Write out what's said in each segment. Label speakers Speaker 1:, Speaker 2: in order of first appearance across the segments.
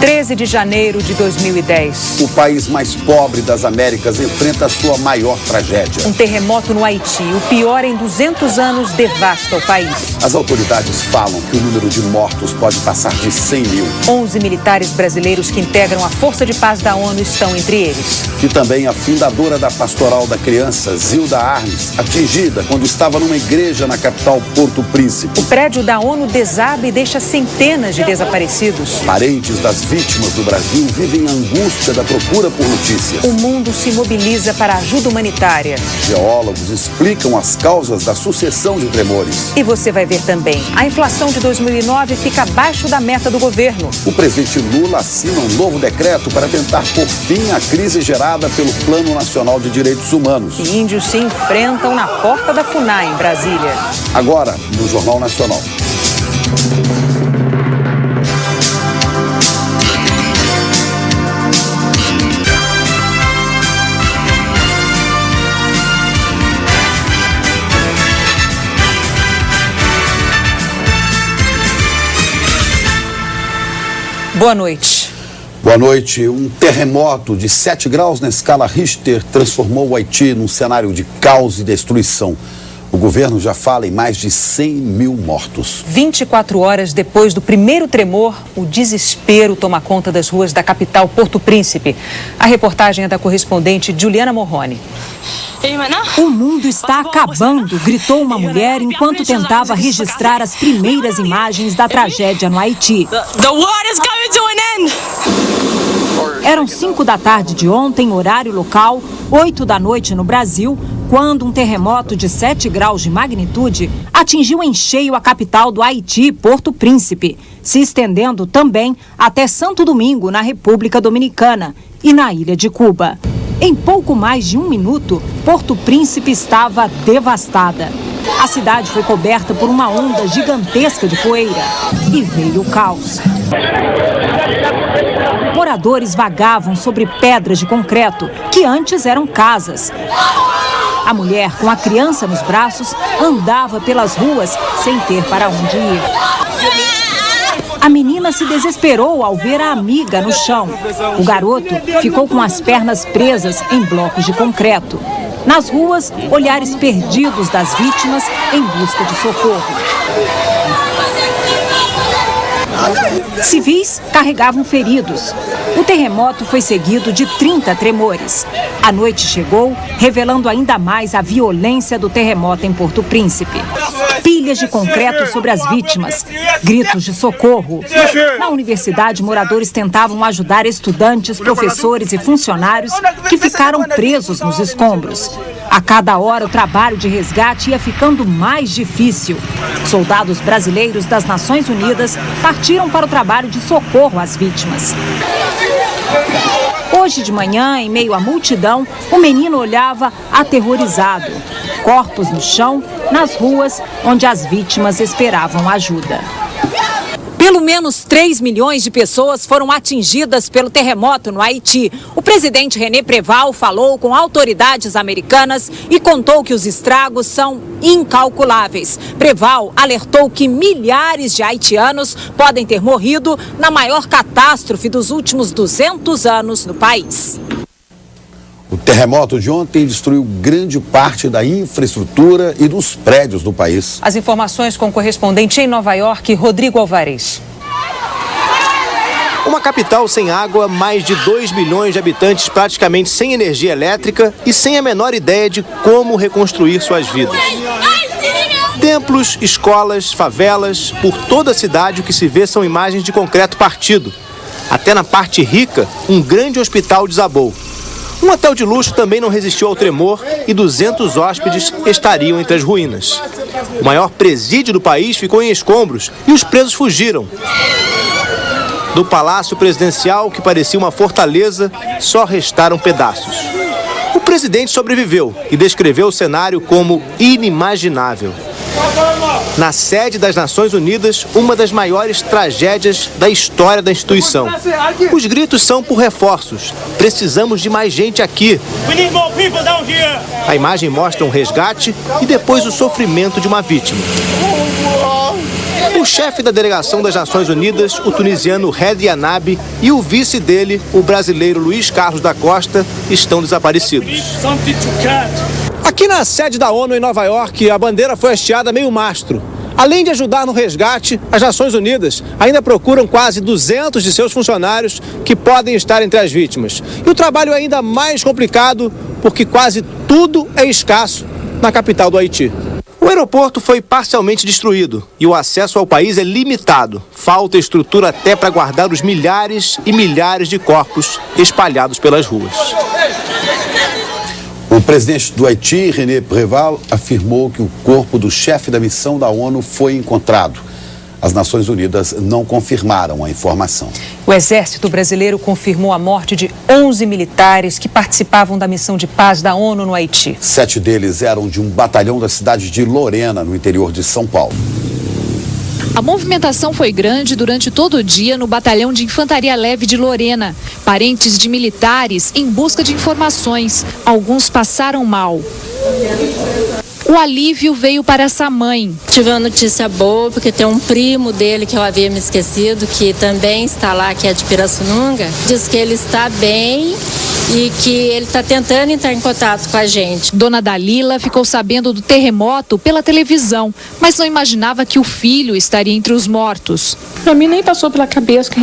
Speaker 1: 13 de janeiro de 2010.
Speaker 2: O país mais pobre das Américas enfrenta a sua maior tragédia.
Speaker 1: Um terremoto no Haiti, o pior em 200 anos, devasta o país.
Speaker 2: As autoridades falam que o número de mortos pode passar de 100 mil.
Speaker 1: 11 militares brasileiros que integram a Força de Paz da ONU estão entre eles.
Speaker 2: E também a fundadora da Pastoral da Criança, Zilda Arnes, atingida quando estava numa igreja na capital Porto Príncipe.
Speaker 1: O prédio da ONU desaba e deixa centenas de desaparecidos.
Speaker 2: Parentes das vítimas do Brasil vivem a angústia da procura por notícias.
Speaker 1: O mundo se mobiliza para a ajuda humanitária.
Speaker 2: Geólogos explicam as causas da sucessão de tremores.
Speaker 1: E você vai ver também, a inflação de 2009 fica abaixo da meta do governo.
Speaker 2: O presidente Lula assina um novo decreto para tentar pôr fim à crise gerada pelo Plano Nacional de Direitos Humanos.
Speaker 1: E índios se enfrentam na porta da FUNAI, em Brasília.
Speaker 2: Agora, no Jornal Nacional.
Speaker 1: Boa noite.
Speaker 2: Boa noite. Um terremoto de 7 graus na escala Richter transformou o Haiti num cenário de caos e destruição. O governo já fala em mais de 100 mil mortos.
Speaker 1: 24 horas depois do primeiro tremor, o desespero toma conta das ruas da capital Porto Príncipe. A reportagem é da correspondente Juliana Morrone.
Speaker 3: O mundo está acabando, gritou uma mulher enquanto tentava registrar as primeiras imagens da tragédia no Haiti. Eram 5 da tarde de ontem, horário local, 8 da noite no Brasil, quando um terremoto de 7 graus de magnitude atingiu em cheio a capital do Haiti, Porto Príncipe, se estendendo também até Santo Domingo, na República Dominicana, e na ilha de Cuba. Em pouco mais de 1 minuto, Porto Príncipe estava devastada. A cidade foi coberta por uma onda gigantesca de poeira e veio o caos. Moradores vagavam sobre pedras de concreto, que antes eram casas. A mulher, com a criança nos braços, andava pelas ruas sem ter para onde ir. A menina se desesperou ao ver a amiga no chão. O garoto ficou com as pernas presas em blocos de concreto. Nas ruas, olhares perdidos das vítimas em busca de socorro. Civis carregavam feridos. O terremoto foi seguido de 30 tremores. A noite chegou, revelando ainda mais a violência do terremoto em Porto Príncipe. Pilhas de concreto sobre as vítimas, gritos de socorro. Na universidade, moradores tentavam ajudar estudantes, professores e funcionários que ficaram presos nos escombros. A cada hora, o trabalho de resgate ia ficando mais difícil. Soldados brasileiros das Nações Unidas partiram para o trabalho de socorro às vítimas. Hoje de manhã, em meio à multidão, o menino olhava aterrorizado. Corpos no chão, nas ruas, onde as vítimas esperavam ajuda. Pelo menos 3 milhões de pessoas foram atingidas pelo terremoto no Haiti. O presidente René Préval falou com autoridades americanas e contou que os estragos são incalculáveis. Préval alertou que milhares de haitianos podem ter morrido na maior catástrofe dos últimos 200 anos no país.
Speaker 2: O terremoto de ontem destruiu grande parte da infraestrutura e dos prédios do país.
Speaker 1: As informações com o correspondente em Nova York, Rodrigo Alvarez.
Speaker 4: Uma capital sem água, mais de 2 milhões de habitantes praticamente sem energia elétrica e sem a menor ideia de como reconstruir suas vidas. Templos, escolas, favelas, por toda a cidade o que se vê são imagens de concreto partido. Até na parte rica, um grande hospital desabou. Um hotel de luxo também não resistiu ao tremor e 200 hóspedes estariam entre as ruínas. O maior presídio do país ficou em escombros e os presos fugiram. Do palácio presidencial, que parecia uma fortaleza, só restaram pedaços. O presidente sobreviveu e descreveu o cenário como inimaginável. Na sede das Nações Unidas, uma das maiores tragédias da história da instituição. Os gritos são por reforços. Precisamos de mais gente aqui. A imagem mostra um resgate e depois o sofrimento de uma vítima. O chefe da delegação das Nações Unidas, o tunisiano Hedi Anabi, e o vice dele, o brasileiro Luiz Carlos da Costa, estão desaparecidos. Aqui na sede da ONU em Nova York, a bandeira foi hasteada meio mastro. Além de ajudar no resgate, as Nações Unidas ainda procuram quase 200 de seus funcionários que podem estar entre as vítimas. E o trabalho é ainda mais complicado porque quase tudo é escasso na capital do Haiti. O aeroporto foi parcialmente destruído e o acesso ao país é limitado. Falta estrutura até para guardar os milhares e milhares de corpos espalhados pelas ruas.
Speaker 2: O presidente do Haiti, René Préval, afirmou que o corpo do chefe da missão da ONU foi encontrado. As Nações Unidas não confirmaram a informação.
Speaker 1: O Exército Brasileiro confirmou a morte de 11 militares que participavam da missão de paz da ONU no Haiti.
Speaker 2: 7 deles eram de um batalhão da cidade de Lorena, no interior de São Paulo.
Speaker 5: A movimentação foi grande durante todo o dia no Batalhão de Infantaria Leve de Lorena. Parentes de militares em busca de informações. Alguns passaram mal. O alívio veio para essa mãe.
Speaker 6: Tive uma notícia boa, porque tem um primo dele que eu havia me esquecido, que também está lá, que é de Pirassununga. Diz que ele está bem e que ele está tentando entrar em contato com a gente.
Speaker 5: Dona Dalila ficou sabendo do terremoto pela televisão, mas não imaginava que o filho estaria entre os mortos.
Speaker 7: Para mim nem passou pela cabeça que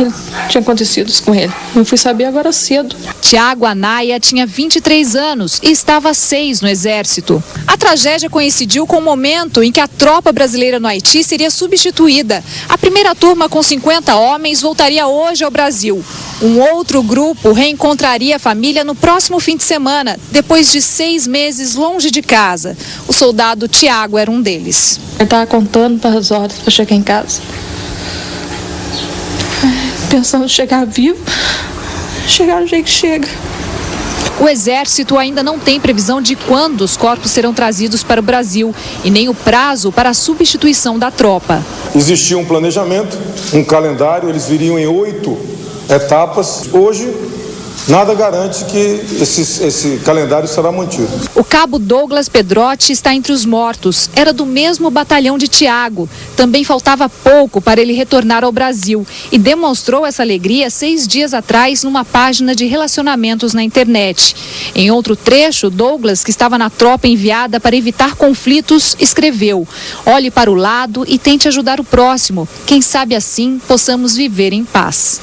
Speaker 7: tinha acontecido isso com ele. Eu fui saber agora cedo.
Speaker 5: Tiago Anaia tinha 23 anos e estava há 6 no Exército. A tragédia coincidiu com o momento em que a tropa brasileira no Haiti seria substituída. A primeira turma com 50 homens voltaria hoje ao Brasil. Um outro grupo reencontraria a família no próximo fim de semana, depois de 6 meses longe de casa. O soldado Tiago era um deles.
Speaker 7: Ele estava contando para as horas para chegar em casa. Pensando em chegar vivo, chegar do jeito que chega.
Speaker 5: O Exército ainda não tem previsão de quando os corpos serão trazidos para o Brasil e nem o prazo para a substituição da tropa.
Speaker 8: Existia um planejamento, um calendário, eles viriam em 8 etapas. Hoje, nada garante que esse calendário será mantido.
Speaker 5: O cabo Douglas Pedrotti está entre os mortos. Era do mesmo batalhão de Tiago. Também faltava pouco para ele retornar ao Brasil e demonstrou essa alegria 6 dias atrás numa página de relacionamentos na internet. Em outro trecho, Douglas, que estava na tropa enviada para evitar conflitos, escreveu: "Olhe para o lado e tente ajudar o próximo. Quem sabe assim possamos viver em paz."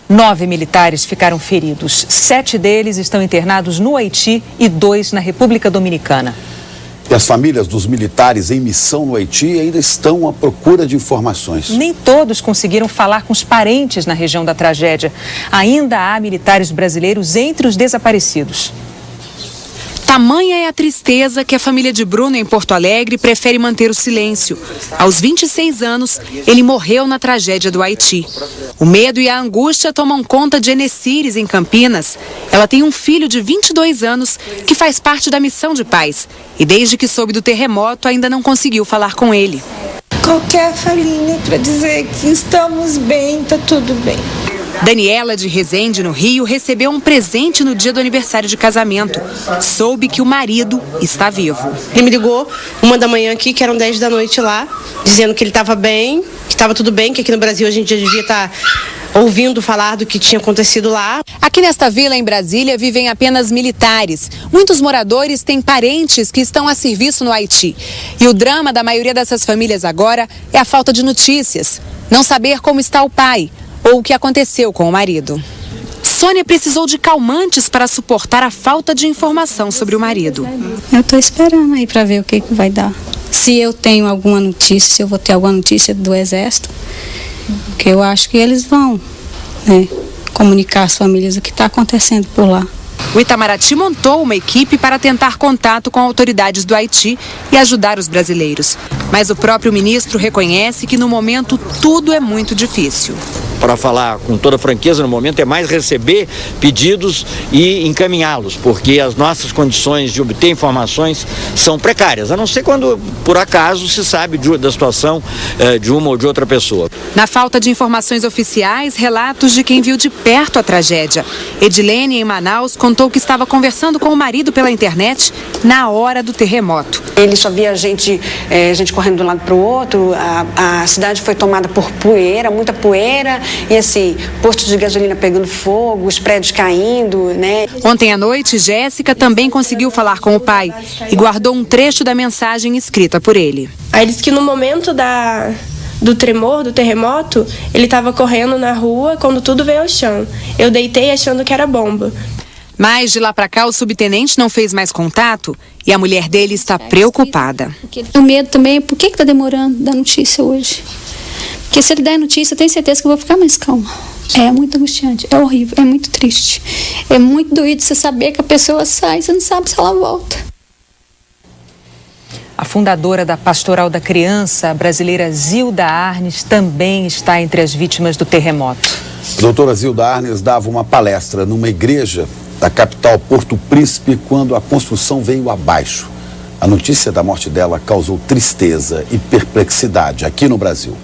Speaker 1: 9 militares ficaram feridos. 7 deles estão internados no Haiti e 2 na República Dominicana.
Speaker 2: E as famílias dos militares em missão no Haiti ainda estão à procura de informações.
Speaker 1: Nem todos conseguiram falar com os parentes na região da tragédia. Ainda há militares brasileiros entre os desaparecidos.
Speaker 9: Tamanha é a tristeza que a família de Bruno em Porto Alegre prefere manter o silêncio. Aos 26 anos, ele morreu na tragédia do Haiti. O medo e a angústia tomam conta de Enecires, em Campinas. Ela tem um filho de 22 anos que faz parte da missão de paz. E desde que soube do terremoto, ainda não conseguiu falar com ele.
Speaker 10: Qualquer falinha para dizer que estamos bem, tá tudo bem.
Speaker 9: Daniela, de Resende, no Rio, recebeu um presente no dia do aniversário de casamento. Soube que o marido está vivo.
Speaker 11: Ele me ligou 1 da manhã aqui, que eram 10 da noite lá, dizendo que ele estava bem, que estava tudo bem, que aqui no Brasil a gente já devia estar ouvindo falar do que tinha acontecido lá.
Speaker 9: Aqui nesta vila, em Brasília, vivem apenas militares. Muitos moradores têm parentes que estão a serviço no Haiti. E o drama da maioria dessas famílias agora é a falta de notícias. Não saber como está o pai ou o que aconteceu com o marido. Sônia precisou de calmantes para suportar a falta de informação sobre o marido.
Speaker 12: Eu estou esperando aí para ver o que vai dar. Se eu tenho alguma notícia, se eu vou ter alguma notícia do Exército, porque eu acho que eles vão, comunicar às famílias o que está acontecendo por lá.
Speaker 9: O Itamaraty montou uma equipe para tentar contato com autoridades do Haiti e ajudar os brasileiros. Mas o próprio ministro reconhece que no momento tudo é muito difícil.
Speaker 13: para falar com toda franqueza no momento, é mais receber pedidos e encaminhá-los, porque as nossas condições de obter informações são precárias, a não ser quando, por acaso, se sabe da situação de uma ou de outra pessoa.
Speaker 9: Na falta de informações oficiais, relatos de quem viu de perto a tragédia. Edilene, em Manaus, contou que estava conversando com o marido pela internet na hora do terremoto.
Speaker 14: Ele só via gente correndo de um lado para o outro, a cidade foi tomada por poeira, muita poeira, e assim, postos de gasolina pegando fogo, os prédios caindo, né?
Speaker 9: Ontem à noite, Jéssica também conseguiu falar com o pai e guardou um trecho da mensagem escrita por ele.
Speaker 15: Aí disse que no momento do tremor, do terremoto, ele estava correndo na rua quando tudo veio ao chão. Eu deitei achando que era bomba.
Speaker 9: Mas de lá para cá, o subtenente não fez mais contato e a mulher dele está preocupada.
Speaker 12: O medo também é por que está demorando da notícia hoje? Porque se ele der notícia, eu tenho certeza que eu vou ficar mais calma. É muito angustiante, é horrível, é muito triste. É muito doído você saber que a pessoa sai, você não sabe se ela volta.
Speaker 1: A fundadora da Pastoral da Criança, a brasileira Zilda Arnes, também está entre as vítimas do terremoto.
Speaker 2: A doutora Zilda Arnes dava uma palestra numa igreja da capital Porto Príncipe quando a construção veio abaixo. A notícia da morte dela causou tristeza e perplexidade aqui no Brasil.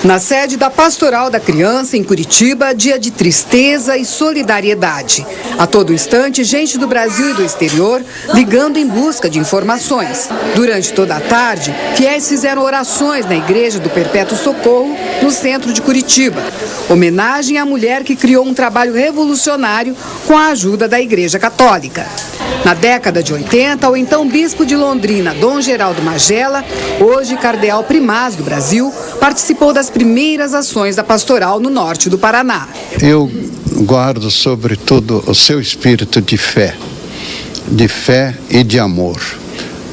Speaker 16: Na sede da Pastoral da Criança, em Curitiba, dia de tristeza e solidariedade. A todo instante, gente do Brasil e do exterior ligando em busca de informações. Durante toda a tarde, fiéis fizeram orações na Igreja do Perpétuo Socorro, no centro de Curitiba. Homenagem à mulher que criou um trabalho revolucionário com a ajuda da Igreja Católica. Na década de 80, o então bispo de Londrina, Dom Geraldo Magela, hoje cardeal primaz do Brasil, participou das primeiras ações da pastoral no norte do Paraná.
Speaker 17: Eu guardo, sobretudo, o seu espírito de fé e de amor.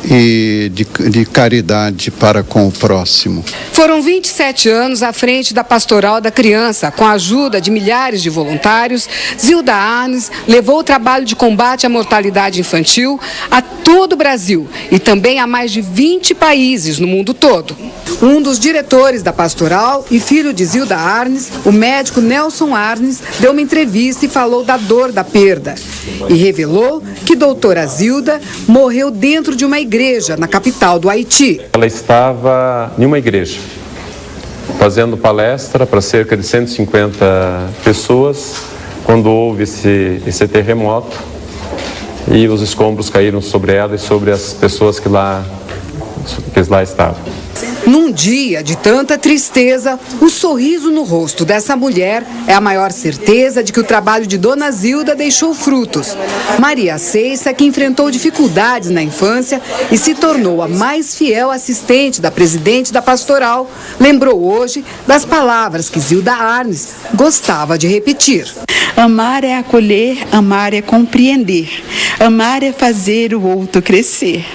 Speaker 17: E de caridade para com o próximo.
Speaker 16: Foram 27 anos à frente da Pastoral da Criança. Com a ajuda de milhares de voluntários, Zilda Arnes levou o trabalho de combate à mortalidade infantil a todo o Brasil e também a mais de 20 países no mundo todo. Um dos diretores da Pastoral e filho de Zilda Arnes, o médico Nelson Arnes, deu uma entrevista e falou da dor da perda. E revelou que doutora Zilda morreu dentro de uma igreja na capital do Haiti.
Speaker 18: Ela estava em uma igreja, fazendo palestra para cerca de 150 pessoas, quando houve esse terremoto e os escombros caíram sobre ela e sobre as pessoas que lá estavam.
Speaker 16: Num dia de tanta tristeza, o sorriso no rosto dessa mulher é a maior certeza de que o trabalho de Dona Zilda deixou frutos. Maria Ceissa, que enfrentou dificuldades na infância e se tornou a mais fiel assistente da presidente da pastoral, lembrou hoje das palavras que Zilda Arnes gostava de repetir.
Speaker 19: Amar é acolher, amar é compreender, amar é fazer o outro crescer.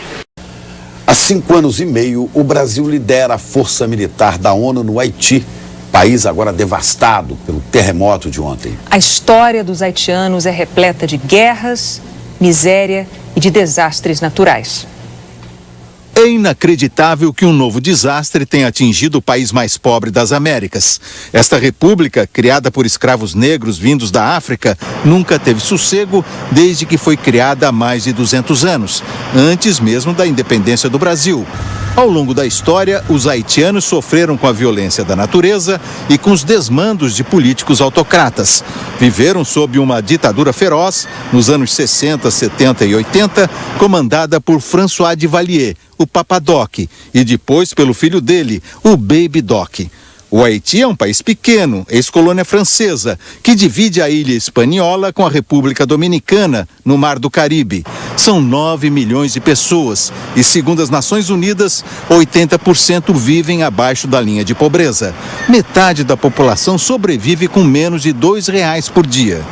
Speaker 2: Há 5 anos e meio, o Brasil lidera a força militar da ONU no Haiti, país agora devastado pelo terremoto de ontem.
Speaker 1: A história dos haitianos é repleta de guerras, miséria e de desastres naturais.
Speaker 20: É inacreditável que um novo desastre tenha atingido o país mais pobre das Américas. Esta república, criada por escravos negros vindos da África, nunca teve sossego desde que foi criada há mais de 200 anos, antes mesmo da independência do Brasil. Ao longo da história, os haitianos sofreram com a violência da natureza e com os desmandos de políticos autocratas. Viveram sob uma ditadura feroz nos anos 60, 70 e 80, comandada por François Duvalier, o Papa Doc, e depois pelo filho dele, o Baby Doc. O Haiti é um país pequeno, ex-colônia francesa, que divide a ilha espanhola com a República Dominicana, no Mar do Caribe. São 9 milhões de pessoas e, segundo as Nações Unidas, 80% vivem abaixo da linha de pobreza. Metade da população sobrevive com menos de R$2 por dia.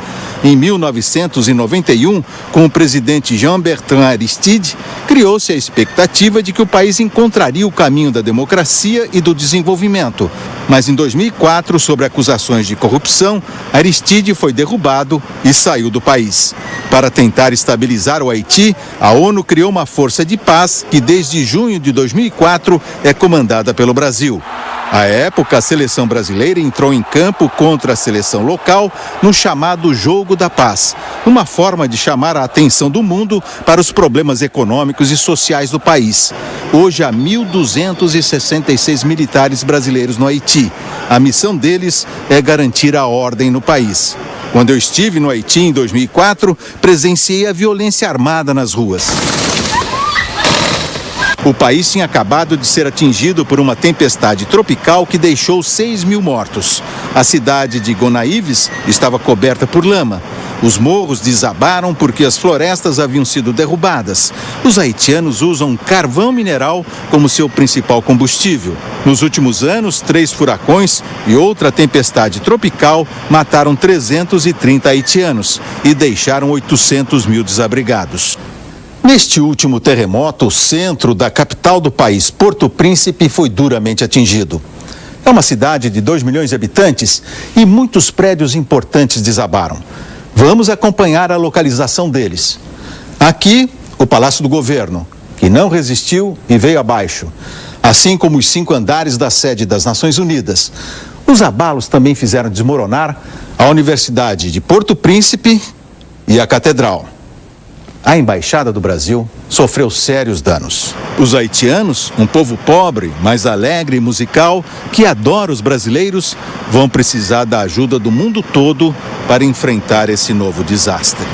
Speaker 20: Em 1991, com o presidente Jean-Bertrand Aristide, criou-se a expectativa de que o país encontraria o caminho da democracia e do desenvolvimento. Mas em 2004, sob acusações de corrupção, Aristide foi derrubado e saiu do país. Para tentar estabilizar o Haiti, a ONU criou uma força de paz que desde junho de 2004 é comandada pelo Brasil. À época, a seleção brasileira entrou em campo contra a seleção local no chamado Jogo da Paz, uma forma de chamar a atenção do mundo para os problemas econômicos e sociais do país. Hoje há 1.266 militares brasileiros no Haiti. A missão deles é garantir a ordem no país. Quando eu estive no Haiti em 2004, presenciei a violência armada nas ruas. O país tinha acabado de ser atingido por uma tempestade tropical que deixou 6.000 mortos. A cidade de Gonaïves estava coberta por lama. Os morros desabaram porque as florestas haviam sido derrubadas. Os haitianos usam carvão mineral como seu principal combustível. Nos últimos anos, 3 furacões e outra tempestade tropical mataram 330 haitianos e deixaram 800 mil desabrigados. Neste último terremoto, o centro da capital do país, Porto Príncipe, foi duramente atingido. É uma cidade de 2 milhões de habitantes e muitos prédios importantes desabaram. Vamos acompanhar a localização deles. Aqui, o Palácio do Governo, que não resistiu e veio abaixo, assim como os 5 andares da sede das Nações Unidas. Os abalos também fizeram desmoronar a Universidade de Porto Príncipe e a Catedral. A Embaixada do Brasil sofreu sérios danos. Os haitianos, um povo pobre, mas alegre e musical, que adora os brasileiros, vão precisar da ajuda do mundo todo para enfrentar esse novo desastre.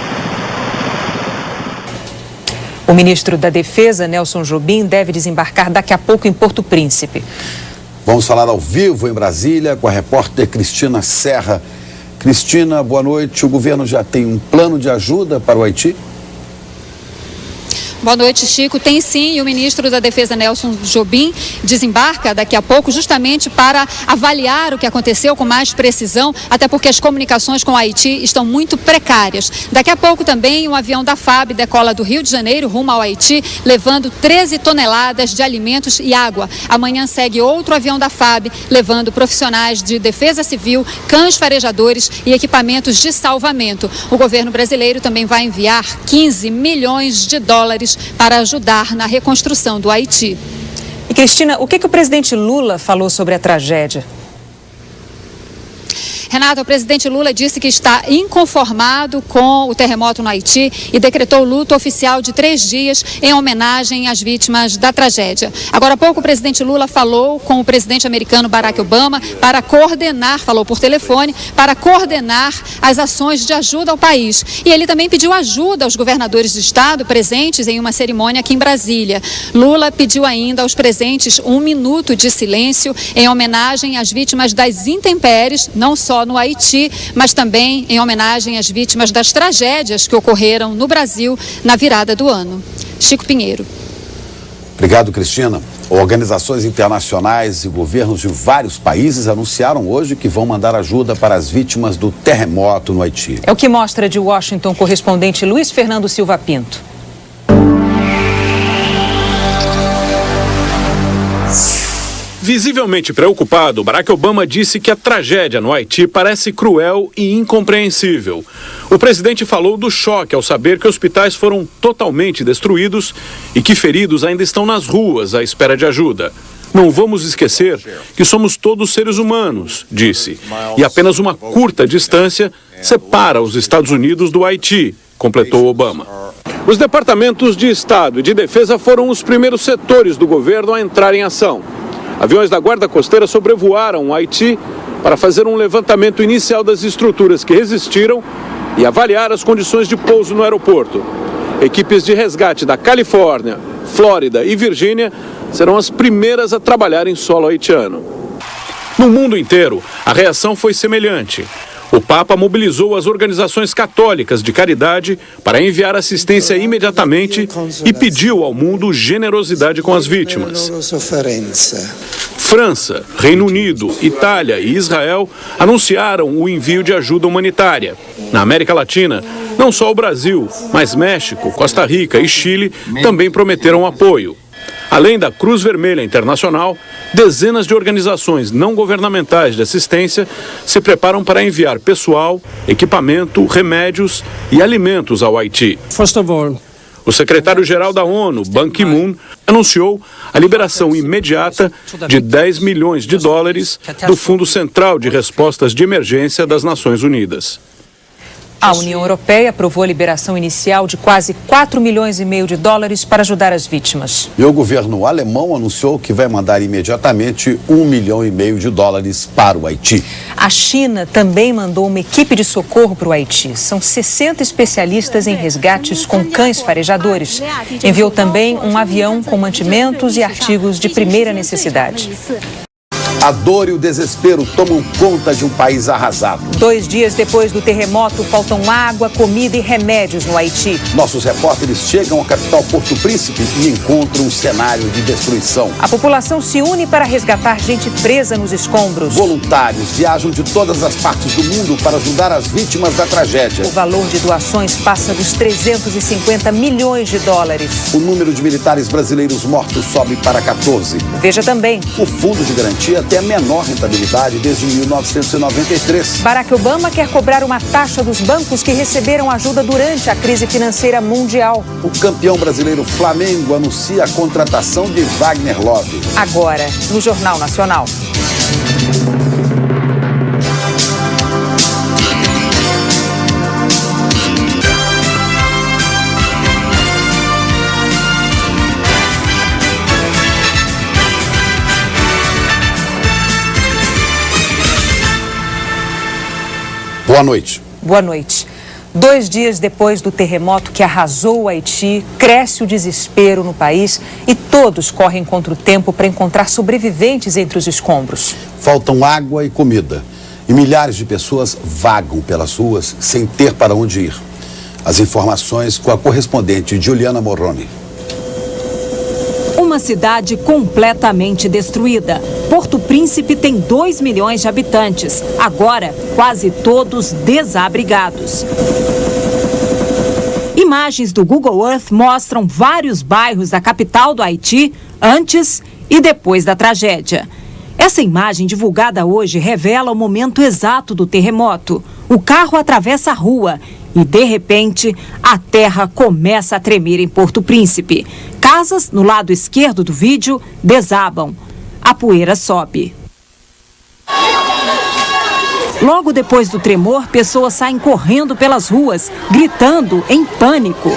Speaker 1: O ministro da Defesa, Nelson Jobim, deve desembarcar daqui a pouco em Porto Príncipe.
Speaker 2: Vamos falar ao vivo em Brasília com a repórter Cristina Serra. Cristina, boa noite. O governo já tem um plano de ajuda para o Haiti?
Speaker 5: Boa noite, Chico. Tem sim, e o ministro da Defesa, Nelson Jobim, desembarca daqui a pouco justamente para avaliar o que aconteceu com mais precisão, até porque as comunicações com o Haiti estão muito precárias. Daqui a pouco também um avião da FAB decola do Rio de Janeiro rumo ao Haiti, levando 13 toneladas de alimentos e água. Amanhã segue outro avião da FAB, levando profissionais de defesa civil, cães farejadores e equipamentos de salvamento. O governo brasileiro também vai enviar 15 milhões de dólares para ajudar na reconstrução do Haiti.
Speaker 1: E Cristina, o que o presidente Lula falou sobre a tragédia?
Speaker 5: Renata, o presidente Lula disse que está inconformado com o terremoto no Haiti e decretou luto oficial de 3 dias em homenagem às vítimas da tragédia. Agora há pouco o presidente Lula falou com o presidente americano Barack Obama para coordenar, falou por telefone, para coordenar as ações de ajuda ao país. E ele também pediu ajuda aos governadores de estado presentes em uma cerimônia aqui em Brasília. Lula pediu ainda aos presentes 1 minuto de silêncio em homenagem às vítimas das intempéries, não só no Haiti, mas também em homenagem às vítimas das tragédias que ocorreram no Brasil na virada do ano. Chico Pinheiro.
Speaker 2: Obrigado, Cristina. Organizações internacionais e governos de vários países anunciaram hoje que vão mandar ajuda para as vítimas do terremoto no Haiti.
Speaker 1: É o que mostra de Washington o correspondente Luiz Fernando Silva Pinto.
Speaker 21: Visivelmente preocupado, Barack Obama disse que a tragédia no Haiti parece cruel e incompreensível. O presidente falou do choque ao saber que hospitais foram totalmente destruídos e que feridos ainda estão nas ruas à espera de ajuda. Não vamos esquecer que somos todos seres humanos, disse, e apenas uma curta distância separa os Estados Unidos do Haiti, completou Obama. Os departamentos de Estado e de Defesa foram os primeiros setores do governo a entrar em ação. Aviões da Guarda Costeira sobrevoaram o Haiti para fazer um levantamento inicial das estruturas que resistiram e avaliar as condições de pouso no aeroporto. Equipes de resgate da Califórnia, Flórida e Virgínia serão as primeiras a trabalhar em solo haitiano. No mundo inteiro, a reação foi semelhante. O Papa mobilizou as organizações católicas de caridade para enviar assistência imediatamente e pediu ao mundo generosidade com as vítimas. França, Reino Unido, Itália e Israel anunciaram o envio de ajuda humanitária. Na América Latina, não só o Brasil, mas México, Costa Rica e Chile também prometeram apoio. Além da Cruz Vermelha Internacional, dezenas de organizações não governamentais de assistência se preparam para enviar pessoal, equipamento, remédios e alimentos ao Haiti. O secretário-geral da ONU, Ban Ki-moon, anunciou a liberação imediata de 10 milhões de dólares do Fundo Central de Respostas de Emergência das Nações Unidas.
Speaker 1: A União Europeia aprovou a liberação inicial de quase 4 milhões e meio de dólares para ajudar as vítimas.
Speaker 2: E o governo alemão anunciou que vai mandar imediatamente 1,5 milhão de dólares para o Haiti.
Speaker 1: A China também mandou uma equipe de socorro para o Haiti. São 60 especialistas em resgates com cães farejadores. Enviou também um avião com mantimentos e artigos de primeira necessidade.
Speaker 2: A dor e o desespero tomam conta de um país arrasado.
Speaker 1: 2 dias depois do terremoto, faltam água, comida e remédios no Haiti.
Speaker 2: Nossos repórteres chegam à capital Porto Príncipe e encontram um cenário de destruição.
Speaker 1: A população se une para resgatar gente presa nos escombros.
Speaker 2: Voluntários viajam de todas as partes do mundo para ajudar as vítimas da tragédia.
Speaker 1: O valor de doações passa dos 350 milhões de dólares.
Speaker 2: O número de militares brasileiros mortos sobe para 14.
Speaker 1: Veja também.
Speaker 2: O fundo de garantia tem a menor rentabilidade desde 1993.
Speaker 1: Barack Obama quer cobrar uma taxa dos bancos que receberam ajuda durante a crise financeira mundial.
Speaker 2: O campeão brasileiro Flamengo anuncia a contratação de Wagner Love.
Speaker 1: Agora, no Jornal Nacional.
Speaker 2: Boa noite.
Speaker 1: Boa noite. 2 dias depois do terremoto que arrasou o Haiti, cresce o desespero no país e todos correm contra o tempo para encontrar sobreviventes entre os escombros.
Speaker 2: Faltam água e comida e milhares de pessoas vagam pelas ruas sem ter para onde ir. As informações com a correspondente Juliana Morrone.
Speaker 3: Uma cidade completamente destruída. Porto Príncipe tem 2 milhões de habitantes. Agora, quase todos desabrigados. Imagens do Google Earth mostram vários bairros da capital do Haiti antes e depois da tragédia. Essa imagem divulgada hoje revela o momento exato do terremoto. O carro atravessa a rua e, de repente, a terra começa a tremer em Porto Príncipe. Casas, no lado esquerdo do vídeo, desabam. A poeira sobe. Logo depois do tremor, pessoas saem correndo pelas ruas, gritando em pânico.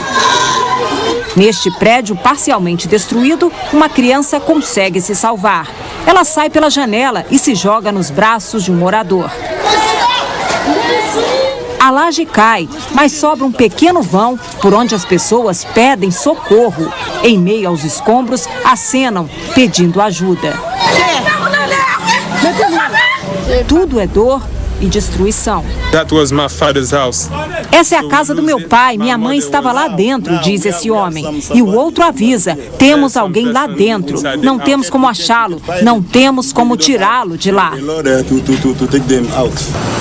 Speaker 3: Neste prédio parcialmente destruído, uma criança consegue se salvar. Ela sai pela janela e se joga nos braços de um morador. A laje cai, mas sobra um pequeno vão por onde as pessoas pedem socorro. Em meio aos escombros, acenam, pedindo ajuda. Tudo é dor e destruição. Essa é a casa do meu pai, minha mãe estava lá dentro, diz esse homem. E o outro avisa, temos alguém lá dentro, não temos como achá-lo, não temos como tirá-lo de lá.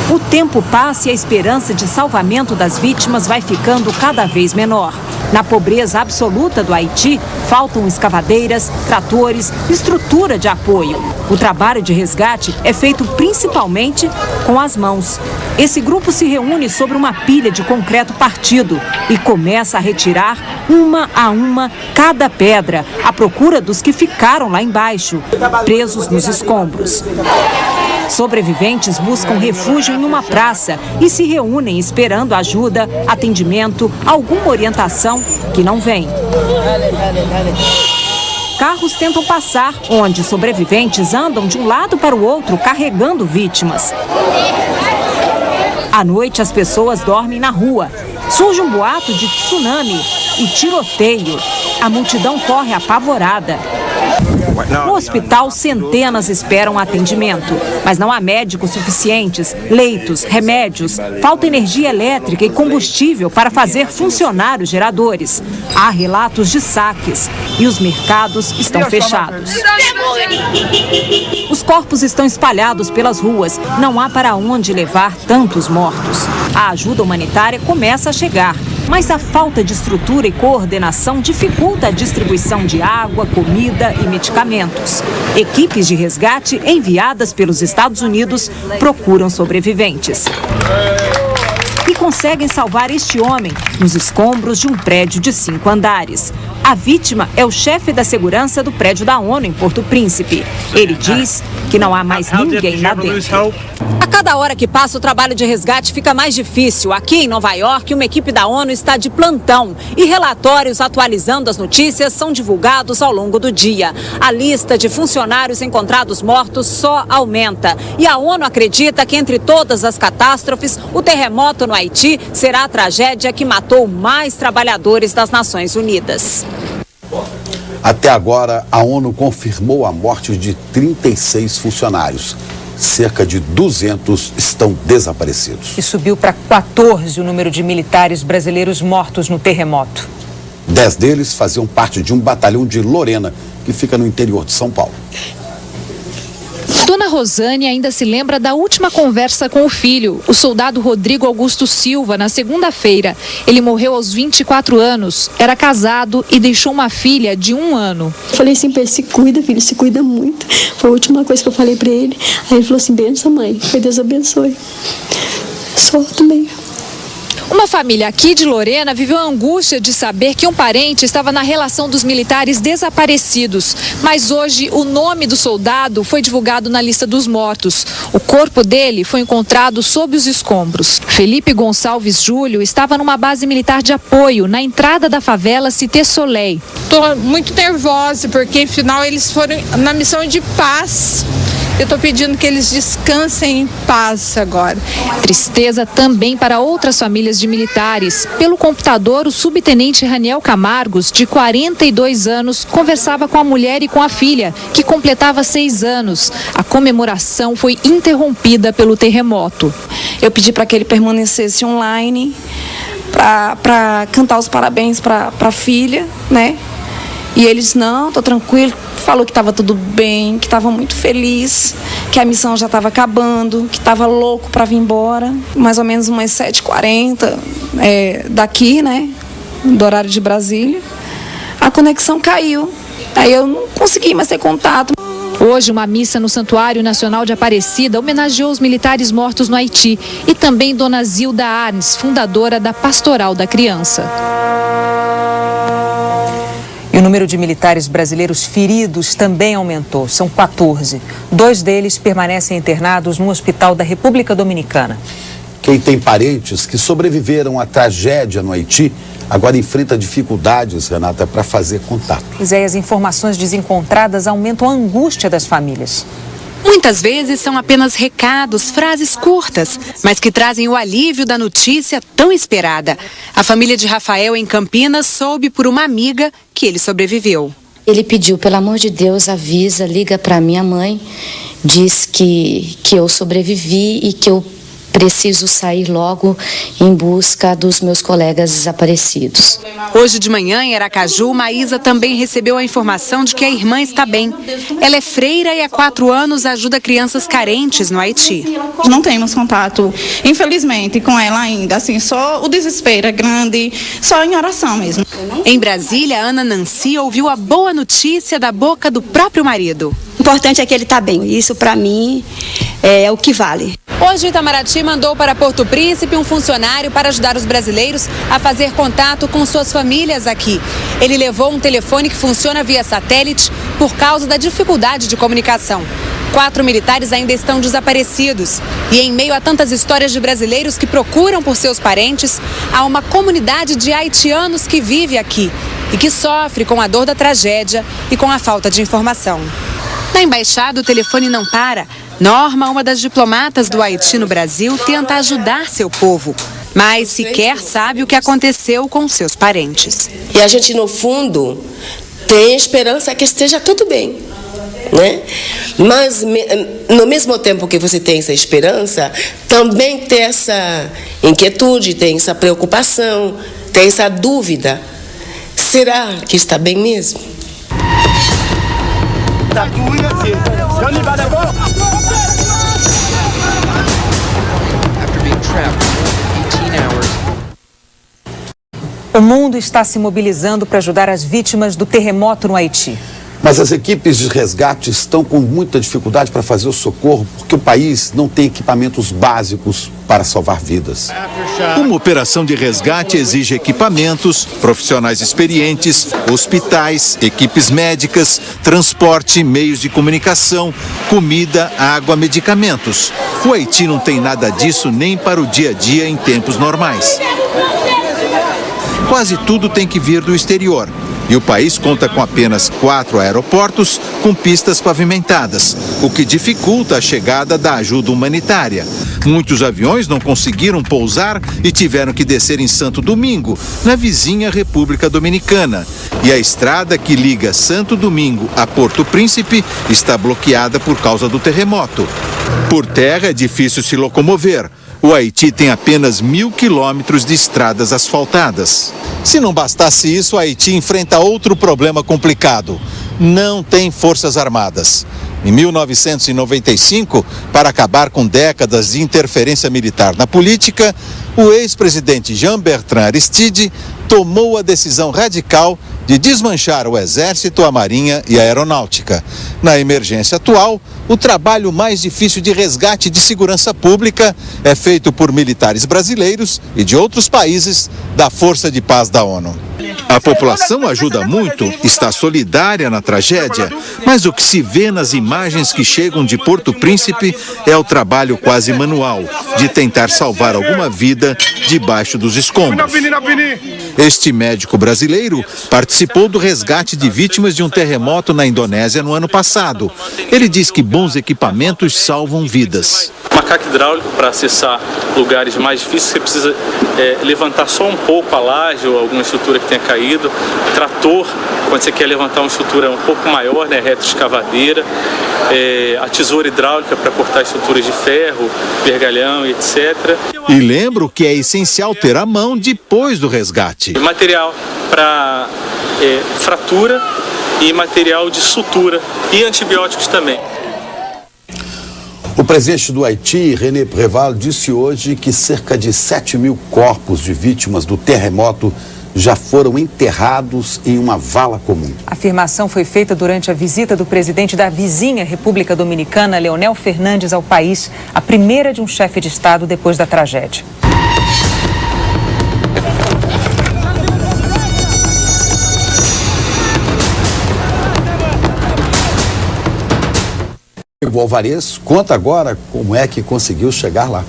Speaker 3: O tempo passa e a esperança de salvamento das vítimas vai ficando cada vez menor. Na pobreza absoluta do Haiti, faltam escavadeiras, tratores, estrutura de apoio. O trabalho de resgate é feito principalmente com as mãos. Esse grupo se reúne sobre uma pilha de concreto partido e começa a retirar, uma a uma, cada pedra, à procura dos que ficaram lá embaixo, presos nos escombros. Sobreviventes buscam refúgio em uma praça e se reúnem esperando ajuda, atendimento, alguma orientação que não vem. Carros tentam passar, onde sobreviventes andam de um lado para o outro carregando vítimas. À noite, as pessoas dormem na rua. Surge um boato de tsunami e tiroteio. A multidão corre apavorada. No hospital, centenas esperam atendimento, mas não há médicos suficientes, leitos, remédios, falta energia elétrica e combustível para fazer funcionar os geradores. Há relatos de saques e os mercados estão fechados. Os corpos estão espalhados pelas ruas, não há para onde levar tantos mortos. A ajuda humanitária começa a chegar, mas a falta de estrutura e coordenação dificulta a distribuição de água, comida e medicamentos. Equipes de resgate enviadas pelos Estados Unidos procuram sobreviventes. e conseguem salvar este homem nos escombros de um prédio de 5 andares. A vítima é o chefe da segurança do prédio da ONU em Porto Príncipe. Ele diz que não há mais ninguém lá dentro. A cada hora que passa, o trabalho de resgate fica mais difícil. Aqui em Nova York, uma equipe da ONU está de plantão e relatórios atualizando as notícias são divulgados ao longo do dia. A lista de funcionários encontrados mortos só aumenta. E a ONU acredita que entre todas as catástrofes, o terremoto no Haiti será a tragédia que matou mais trabalhadores das Nações Unidas.
Speaker 2: Até agora, a ONU confirmou a morte de 36 funcionários. Cerca de 200 estão desaparecidos.
Speaker 1: E subiu para 14 o número de militares brasileiros mortos no terremoto.
Speaker 2: 10 deles faziam parte de um batalhão de Lorena, que fica no interior de São Paulo.
Speaker 5: Dona Rosane ainda se lembra da última conversa com o filho, o soldado Rodrigo Augusto Silva, na segunda-feira. Ele morreu aos 24 anos, era casado e deixou uma filha de 1 ano.
Speaker 4: Eu falei assim pra ele, se cuida, filho, se cuida muito. Foi a última coisa que eu falei pra ele. Aí ele falou assim, benção, mãe, que Deus abençoe. Só também.
Speaker 5: Uma família aqui de Lorena viveu a angústia de saber que um parente estava na relação dos militares desaparecidos. Mas hoje o nome do soldado foi divulgado na lista dos mortos. O corpo dele foi encontrado sob os escombros. Felipe Gonçalves Júlio estava numa base militar de apoio na entrada da favela Cité Soleil.
Speaker 22: Estou muito nervosa porque afinal eles foram na missão de paz. Eu estou pedindo que eles descansem em paz agora.
Speaker 5: Tristeza também para outras famílias de militares. Pelo computador, o subtenente Raniel Camargos, de 42 anos, conversava com a mulher e com a filha, que completava 6 anos. A comemoração foi interrompida pelo terremoto.
Speaker 23: Eu pedi para que ele permanecesse online para cantar os parabéns para a filha, né? E eles, não, tô tranquilo, falou que estava tudo bem, que estava muito feliz, que a missão já estava acabando, que estava louco para vir embora. Mais ou menos umas 7h40 daqui, né, do horário de Brasília. A conexão caiu, aí eu não consegui mais ter contato.
Speaker 5: Hoje, uma missa no Santuário Nacional de Aparecida homenageou os militares mortos no Haiti e também Dona Zilda Arnes, fundadora da Pastoral da Criança.
Speaker 1: E o número de militares brasileiros feridos também aumentou. São 14. 2 deles permanecem internados no hospital da República Dominicana.
Speaker 2: Quem tem parentes que sobreviveram à tragédia no Haiti agora enfrenta dificuldades, Renata, para fazer contato.
Speaker 1: E as informações desencontradas aumentam a angústia das famílias.
Speaker 9: Muitas vezes são apenas recados, frases curtas, mas que trazem o alívio da notícia tão esperada. A família de Rafael, em Campinas, soube por uma amiga que ele sobreviveu.
Speaker 24: Ele pediu, pelo amor de Deus, avisa, liga para minha mãe, diz que eu sobrevivi e que eu preciso sair logo em busca dos meus colegas desaparecidos.
Speaker 9: Hoje de manhã, em Aracaju, Maísa também recebeu a informação de que a irmã está bem. Ela é freira e há 4 anos ajuda crianças carentes no Haiti.
Speaker 25: Não temos contato, infelizmente, com ela ainda. Assim, só o desespero é grande, só em oração mesmo.
Speaker 9: Em Brasília, Ana Nancy ouviu a boa notícia da boca do próprio marido.
Speaker 26: O importante é que ele está bem. Isso, para mim, é o que vale.
Speaker 9: Hoje, Itamaraty mandou para Porto Príncipe um funcionário para ajudar os brasileiros a fazer contato com suas famílias aqui. Ele levou um telefone que funciona via satélite por causa da dificuldade de comunicação. 4 militares ainda estão desaparecidos. E em meio a tantas histórias de brasileiros que procuram por seus parentes, há uma comunidade de haitianos que vive aqui e que sofre com a dor da tragédia e com a falta de informação. Na embaixada, o telefone não para. Norma, uma das diplomatas do Haiti no Brasil, tenta ajudar seu povo, mas sequer sabe o que aconteceu com seus parentes.
Speaker 27: E a gente, no fundo, tem esperança que esteja tudo bem, né? Mas, no mesmo tempo que você tem essa esperança, também tem essa inquietude, tem essa preocupação, tem essa dúvida. Será que está bem mesmo?
Speaker 1: O mundo está se mobilizando para ajudar as vítimas do terremoto no Haiti.
Speaker 2: Mas as equipes de resgate estão com muita dificuldade para fazer o socorro porque o país não tem equipamentos básicos para salvar vidas.
Speaker 20: Uma operação de resgate exige equipamentos, profissionais experientes, hospitais, equipes médicas, transporte, meios de comunicação, comida, água, medicamentos. O Haiti não tem nada disso nem para o dia a dia em tempos normais. Quase tudo tem que vir do exterior. E o país conta com apenas 4 aeroportos com pistas pavimentadas, o que dificulta a chegada da ajuda humanitária. Muitos aviões não conseguiram pousar e tiveram que descer em Santo Domingo, na vizinha República Dominicana. E a estrada que liga Santo Domingo a Porto Príncipe está bloqueada por causa do terremoto. Por terra é difícil se locomover. O Haiti tem apenas 1.000 quilômetros de estradas asfaltadas. Se não bastasse isso, o Haiti enfrenta outro problema complicado. Não tem forças armadas. Em 1995, para acabar com décadas de interferência militar na política, o ex-presidente Jean-Bertrand Aristide tomou a decisão radical de desmanchar o Exército, a Marinha e a Aeronáutica. Na emergência atual, o trabalho mais difícil de resgate de segurança pública é feito por militares brasileiros e de outros países da Força de Paz da ONU. A população ajuda muito, está solidária na tragédia, mas o que se vê nas imagens que chegam de Porto Príncipe é o trabalho quase manual de tentar salvar alguma vida debaixo dos escombros. Este médico brasileiro participou do resgate de vítimas de um terremoto na Indonésia no ano passado. Ele diz que bons equipamentos salvam vidas.
Speaker 6: Macaco hidráulico para acessar lugares mais difíceis, você precisa levantar só um pouco a laje ou alguma estrutura que tenha caído. Trator, quando você quer levantar uma estrutura um pouco maior, né, retroescavadeira. A tesoura hidráulica para cortar estruturas de ferro, vergalhão e etc.
Speaker 20: E lembro que é essencial ter a mão depois do resgate.
Speaker 6: Material para fratura e material de sutura e antibióticos também.
Speaker 2: O presidente do Haiti, René Préval, disse hoje que cerca de 7.000 corpos de vítimas do terremoto já foram enterrados em uma vala comum.
Speaker 1: A afirmação foi feita durante a visita do presidente da vizinha República Dominicana, Leonel Fernandes, ao país, a primeira de um chefe de Estado depois da tragédia.
Speaker 2: O Alvarez conta agora como é que conseguiu chegar lá.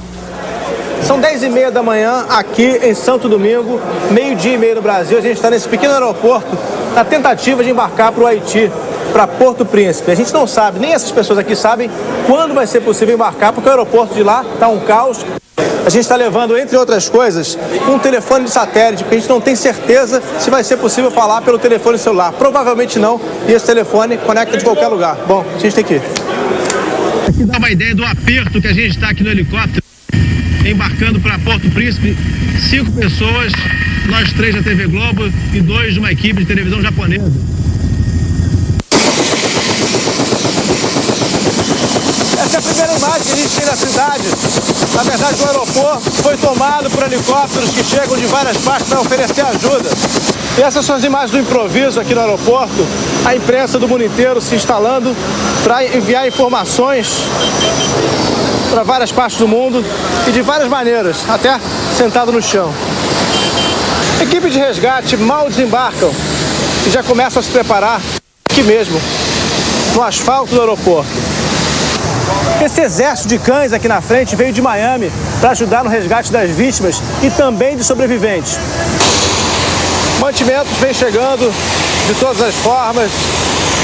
Speaker 7: São 10h30 da manhã aqui em Santo Domingo, 12h30 no Brasil. A gente está nesse pequeno aeroporto na tentativa de embarcar para o Haiti, para Porto Príncipe. A gente não sabe, nem essas pessoas aqui sabem quando vai ser possível embarcar, porque o aeroporto de lá está um caos. A gente está levando, entre outras coisas, um telefone de satélite, porque a gente não tem certeza se vai ser possível falar pelo telefone celular. Provavelmente não, e esse telefone conecta de qualquer lugar. Bom, a gente tem que ir.
Speaker 8: Aqui dá uma ideia do aperto que a gente está aqui no helicóptero, embarcando para Porto Príncipe. 5 pessoas, nós 3 da TV Globo e 2 de uma equipe de televisão japonesa.
Speaker 7: Essa é a primeira imagem que a gente tem da cidade. Na verdade, o aeroporto foi tomado por helicópteros que chegam de várias partes para oferecer ajuda. E essas são as imagens do improviso aqui no aeroporto. A imprensa do mundo inteiro se instalando para enviar informações para várias partes do mundo e de várias maneiras, até sentado no chão. Equipes de resgate mal desembarcam e já começam a se preparar aqui mesmo, no asfalto do aeroporto. Esse exército de cães aqui na frente veio de Miami para ajudar no resgate das vítimas e também de sobreviventes. Mantimentos vêm chegando de todas as formas,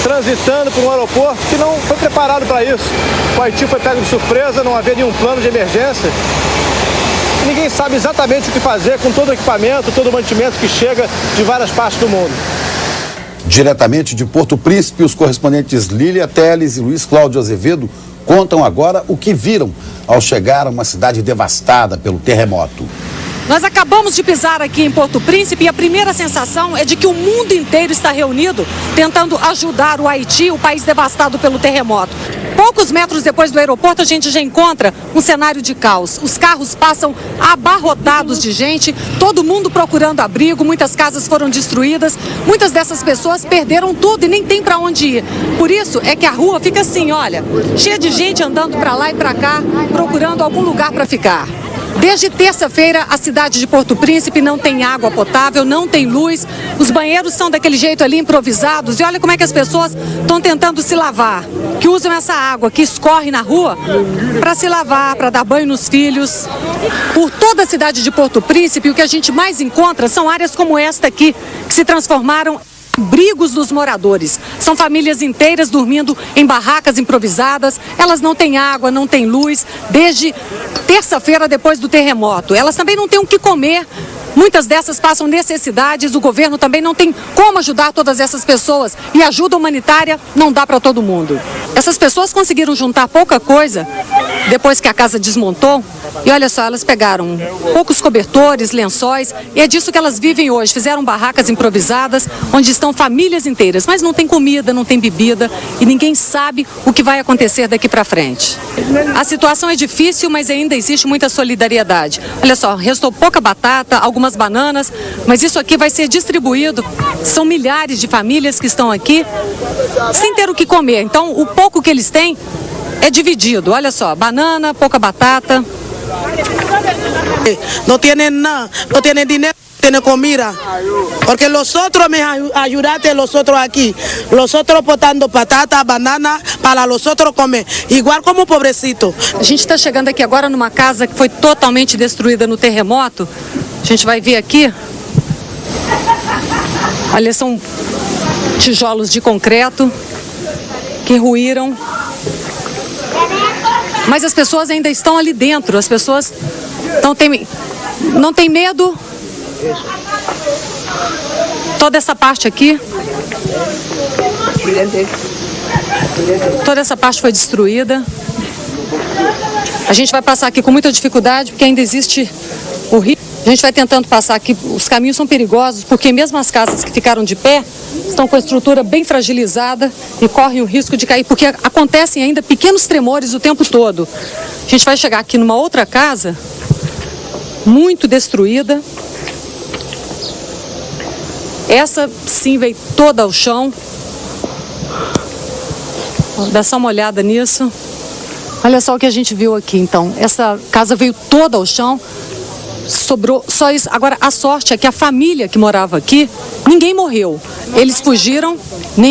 Speaker 7: transitando por um aeroporto que não foi preparado para isso. O Haiti foi pego de surpresa, não havia nenhum plano de emergência. Ninguém sabe exatamente o que fazer com todo o equipamento, todo o mantimento que chega de várias partes do mundo.
Speaker 2: Diretamente de Porto Príncipe, os correspondentes Lília Teles e Luiz Cláudio Azevedo contam agora o que viram ao chegar a uma cidade devastada pelo terremoto.
Speaker 10: Nós acabamos de pisar aqui em Porto Príncipe e a primeira sensação é de que o mundo inteiro está reunido tentando ajudar o Haiti, o país devastado pelo terremoto. Poucos metros depois do aeroporto, a gente já encontra um cenário de caos. Os carros passam abarrotados de gente, todo mundo procurando abrigo, muitas casas foram destruídas, muitas dessas pessoas perderam tudo e nem tem para onde ir. Por isso é que a rua fica assim, olha, cheia de gente andando para lá e para cá, procurando algum lugar para ficar. Desde terça-feira, a cidade de Porto Príncipe não tem água potável, não tem luz, os banheiros são daquele jeito ali, improvisados, e olha como é que as pessoas estão tentando se lavar, que usam essa água que escorre na rua para se lavar, para dar banho nos filhos. Por toda a cidade de Porto Príncipe, o que a gente mais encontra são áreas como esta aqui, que se transformaram abrigos dos moradores. São famílias inteiras dormindo em barracas improvisadas, elas não têm água, não têm luz, desde terça-feira depois do terremoto. Elas também não têm o que comer, muitas dessas passam necessidades, o governo também não tem como ajudar todas essas pessoas e ajuda humanitária não dá para todo mundo. Essas pessoas conseguiram juntar pouca coisa depois que a casa desmontou. E olha só, elas pegaram poucos cobertores, lençóis, e é disso que elas vivem hoje. Fizeram barracas improvisadas, onde estão famílias inteiras, mas não tem comida, não tem bebida, e ninguém sabe o que vai acontecer daqui para frente. A situação é difícil, mas ainda existe muita solidariedade. Olha só, restou pouca batata, algumas bananas, mas isso aqui vai ser distribuído. São milhares de famílias que estão aqui sem ter o que comer. Então, o pouco que eles têm é dividido. Olha só, banana, pouca batata.
Speaker 11: No tienen nada, no tienen dinero, no tienen comida, porque los otros me ayudaste, los otros aquí, los otros botando batata, banana para los otros comer, igual como pobrecito.
Speaker 10: A gente está chegando aqui agora numa casa que foi totalmente destruída no terremoto. A gente vai ver aqui. Olha, são tijolos de concreto que ruíram. Mas as pessoas ainda estão ali dentro, as pessoas não têm medo. Toda essa parte aqui, toda essa parte foi destruída. A gente vai passar aqui com muita dificuldade, porque ainda existe o rio. A gente vai tentando passar aqui, os caminhos são perigosos, porque mesmo as casas que ficaram de pé estão com a estrutura bem fragilizada e correm o risco de cair, porque acontecem ainda pequenos tremores o tempo todo. A gente vai chegar aqui numa outra casa, muito destruída. Essa sim veio toda ao chão. Dá só uma olhada nisso. Olha só o que a gente viu aqui, então. Essa casa veio toda ao chão. Sobrou só isso. Agora, a sorte é que a família que morava aqui, ninguém morreu. Eles fugiram,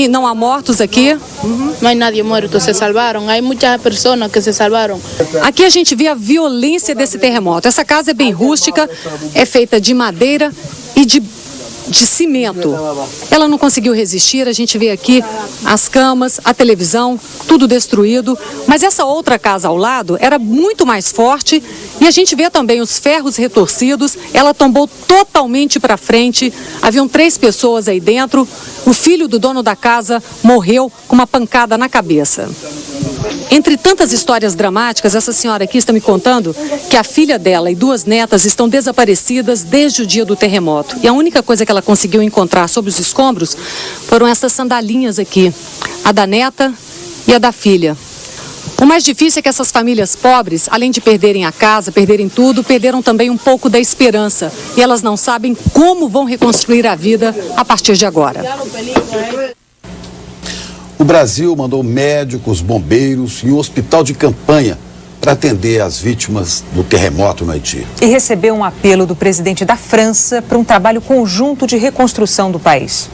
Speaker 10: não há mortos aqui.
Speaker 12: Não há ninguém morto, se salvaram. Há muitas pessoas que se salvaram.
Speaker 10: Aqui a gente vê a violência desse terremoto. Essa casa é bem rústica, é feita de madeira e de cimento. Ela não conseguiu resistir, a gente vê aqui as camas, a televisão, tudo destruído. Mas essa outra casa ao lado era muito mais forte e a gente vê também os ferros retorcidos. Ela tombou totalmente para frente, haviam 3 pessoas aí dentro. O filho do dono da casa morreu com uma pancada na cabeça. Entre tantas histórias dramáticas, essa senhora aqui está me contando que a filha dela e 2 netas estão desaparecidas desde o dia do terremoto. E a única coisa que ela conseguiu encontrar sobre os escombros foram essas sandalinhas aqui, a da neta e a da filha. O mais difícil é que essas famílias pobres, além de perderem a casa, perderem tudo, perderam também um pouco da esperança. E elas não sabem como vão reconstruir a vida a partir de agora.
Speaker 2: O Brasil mandou médicos, bombeiros e um hospital de campanha para atender as vítimas do terremoto no Haiti.
Speaker 1: E recebeu um apelo do presidente da França para um trabalho conjunto de reconstrução do país.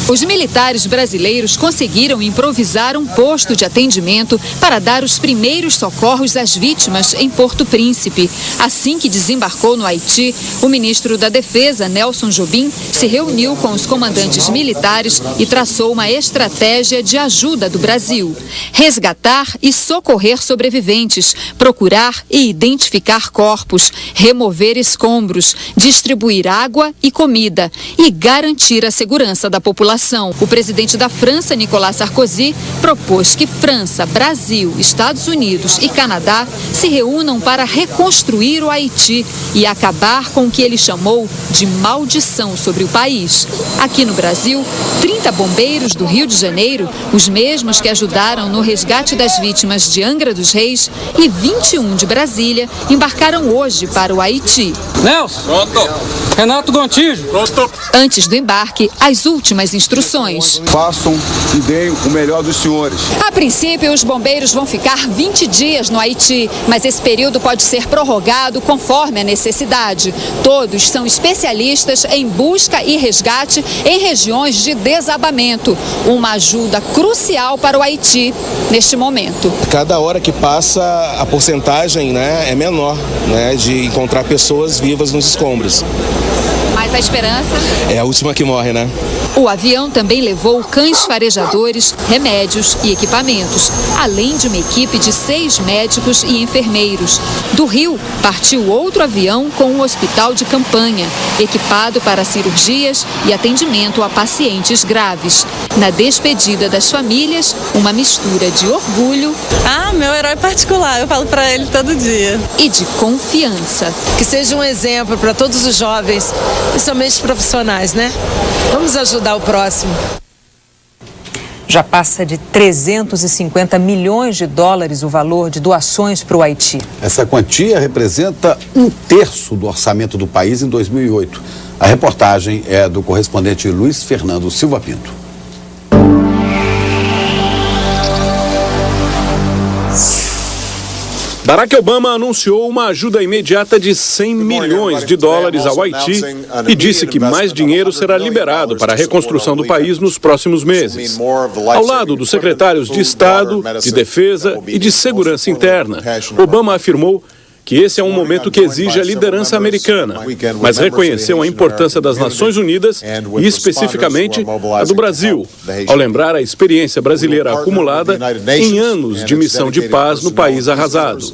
Speaker 5: Os militares brasileiros conseguiram improvisar um posto de atendimento para dar os primeiros socorros às vítimas em Porto Príncipe. Assim que desembarcou no Haiti, o ministro da Defesa, Nelson Jobim, se reuniu com os comandantes militares e traçou uma estratégia de ajuda do Brasil: resgatar e socorrer sobreviventes, procurar e identificar corpos, remover escombros, distribuir água e comida e garantir a segurança da população. O presidente da França, Nicolas Sarkozy, propôs que França, Brasil, Estados Unidos e Canadá se reúnam para reconstruir o Haiti e acabar com o que ele chamou de maldição sobre o país. Aqui no Brasil, 30 bombeiros do Rio de Janeiro, os mesmos que ajudaram no resgate das vítimas de Angra dos Reis, e 21 de Brasília, embarcaram hoje para o Haiti.
Speaker 13: Nelson! Pronto! Renato Gontijo! Pronto!
Speaker 5: Antes do embarque, as últimas instruções.
Speaker 14: Façam e deem o melhor dos senhores.
Speaker 5: A princípio, os bombeiros vão ficar 20 dias no Haiti, mas esse período pode ser prorrogado conforme a necessidade. Todos são especialistas em busca e resgate em regiões de desabamento. Uma ajuda crucial para o Haiti neste momento.
Speaker 15: Cada hora que passa, a porcentagem, é menor, de encontrar pessoas vivas nos escombros.
Speaker 5: Mas a esperança?
Speaker 15: É a última que morre, né?
Speaker 5: O avião também levou cães farejadores, remédios e equipamentos, além de uma equipe de 6 médicos e enfermeiros. Do Rio, partiu outro avião com um hospital de campanha, equipado para cirurgias e atendimento a pacientes graves. Na despedida das famílias, uma mistura de orgulho...
Speaker 16: meu herói particular, eu falo para ele todo dia.
Speaker 5: ...e de confiança.
Speaker 16: Que seja um exemplo para todos os jovens, principalmente os profissionais, Vamos ajudar o próximo.
Speaker 1: Já passa de 350 milhões de dólares o valor de doações para o Haiti.
Speaker 2: Essa quantia representa 1/3 do orçamento do país em 2008. A reportagem é do correspondente Luiz Fernando Silva Pinto.
Speaker 21: Barack Obama anunciou uma ajuda imediata de 100 milhões de dólares ao Haiti e disse que mais dinheiro será liberado para a reconstrução do país nos próximos meses. Ao lado dos secretários de Estado, de Defesa e de Segurança Interna, Obama afirmou que esse é um momento que exige a liderança americana, mas reconheceu a importância das Nações Unidas e, especificamente, a do Brasil, ao lembrar a experiência brasileira acumulada em anos de missão de paz no país arrasado.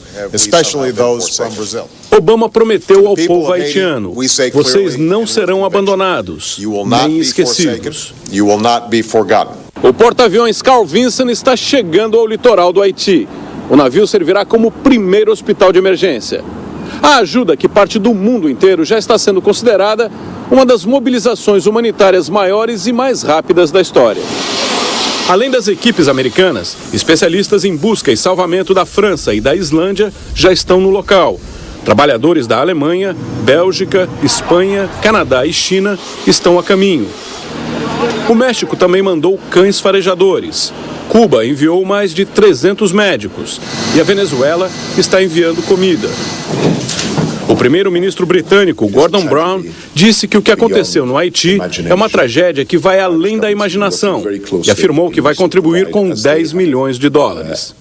Speaker 21: Obama prometeu ao povo haitiano: vocês não serão abandonados, nem esquecidos. O porta-aviões Carl Vinson está chegando ao litoral do Haiti. O navio servirá como primeiro hospital de emergência. A ajuda, que parte do mundo inteiro, já está sendo considerada uma das mobilizações humanitárias maiores e mais rápidas da história. Além das equipes americanas, especialistas em busca e salvamento da França e da Islândia já estão no local. Trabalhadores da Alemanha, Bélgica, Espanha, Canadá e China estão a caminho. O México também mandou cães farejadores. Cuba enviou mais de 300 médicos e a Venezuela está enviando comida. O primeiro-ministro britânico, Gordon Brown, disse que o que aconteceu no Haiti é uma tragédia que vai além da imaginação e afirmou que vai contribuir com 10 milhões de dólares.